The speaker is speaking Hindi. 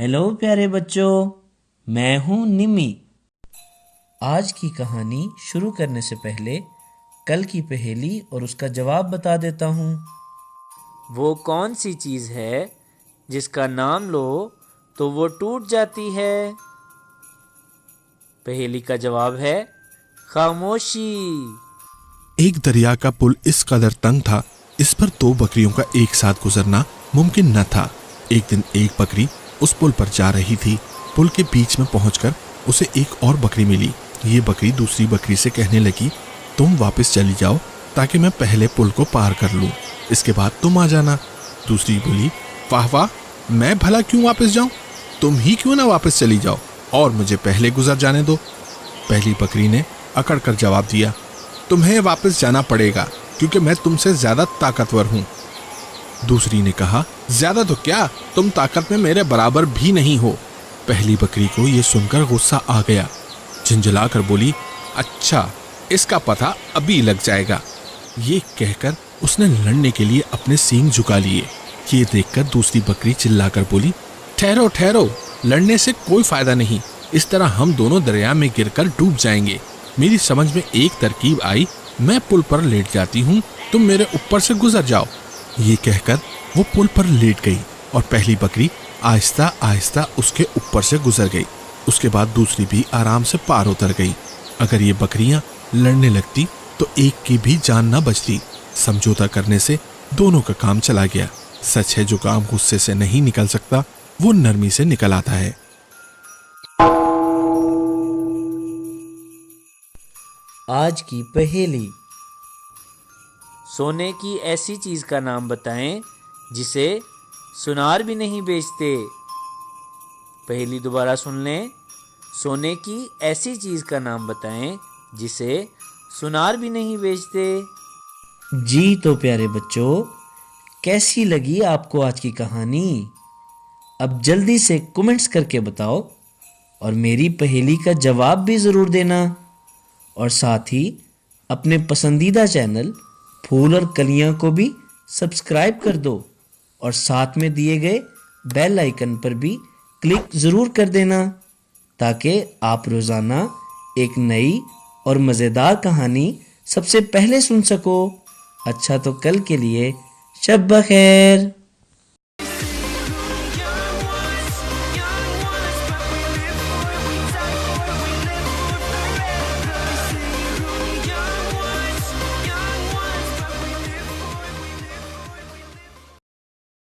हेलो प्यारे बच्चों, मैं हूँ निमी। आज की कहानी शुरू करने से पहले कल की पहेली और उसका जवाब बता देता हूँ। वो कौन सी चीज़ है जिसका नाम लो तो वो टूट जाती है? पहेली का जवाब है खामोशी। एक दरिया का पुल इस कदर तंग था, इस पर दो बकरियों का एक साथ गुजरना मुमकिन न था। एक दिन एक बकरी उस पुल पर जा रही थी। पुल के बीच में पहुंचकर उसे एक और बकरी मिली। ये बकरी दूसरी बकरी से कहने लगी, तुम वापस चली जाओ ताकि मैं पहले पुल को पार कर लूं, इसके बाद तुम आ जाना। दूसरी बोली, वाह वाह, मैं भला क्यों वापस जाऊं, तुम ही क्यों ना वापस चली जाओ और मुझे पहले गुजर जाने दो। पहली बकरी ने अकड़ कर जवाब दिया, तुम्हें वापस जाना पड़ेगा क्योंकि मैं तुमसे ज्यादा ताकतवर हूं। दूसरी ने कहा, ज्यादा तो क्या, तुम ताकत में मेरे बराबर भी नहीं हो। पहली बकरी को यह सुनकर गुस्सा आ गया। झिंझलाकर बोली, अच्छा, इसका पता अभी लग जाएगा। ये कहकर उसने लड़ने के लिए अपने सींग झुका लिए। ये देखकर दूसरी बकरी चिल्लाकर बोली, ठहरो ठहरो, लड़ने से कोई फायदा नहीं, इस तरह हम दोनों दरिया में गिरकर डूब जाएंगे। मेरी समझ में एक तरकीब आई, मैं पुल पर लेट जाती हूँ, तुम मेरे ऊपर से गुजर जाओ। ये कहकर वो पुल पर लेट गई और पहली बकरी आहिस्ता आहिस्ता उसके ऊपर से गुजर गई। उसके बाद दूसरी भी आराम से पार उतर गई। अगर ये बकरियां लड़ने लगती तो एक की भी जान न बचती। समझौता करने से दोनों का काम चला गया। सच है, जो काम गुस्से से नहीं निकल सकता वो नरमी से निकल आता है। आज की पहेली, सोने की ऐसी चीज़ का नाम बताएं जिसे सुनार भी नहीं बेचते। पहेली दोबारा सुन लें। सोने की ऐसी चीज़ का नाम बताएं जिसे सुनार भी नहीं बेचते। जी तो प्यारे बच्चों, कैसी लगी आपको आज की कहानी? अब जल्दी से कमेंट्स करके बताओ और मेरी पहेली का जवाब भी ज़रूर देना। और साथ ही अपने पसंदीदा चैनल फूल और कलियां को भी सब्सक्राइब कर दो और साथ में दिए गए बेल आइकन पर भी क्लिक ज़रूर कर देना ताकि आप रोज़ाना एक नई और मज़ेदार कहानी सबसे पहले सुन सको। अच्छा, तो कल के लिए शब बखैर।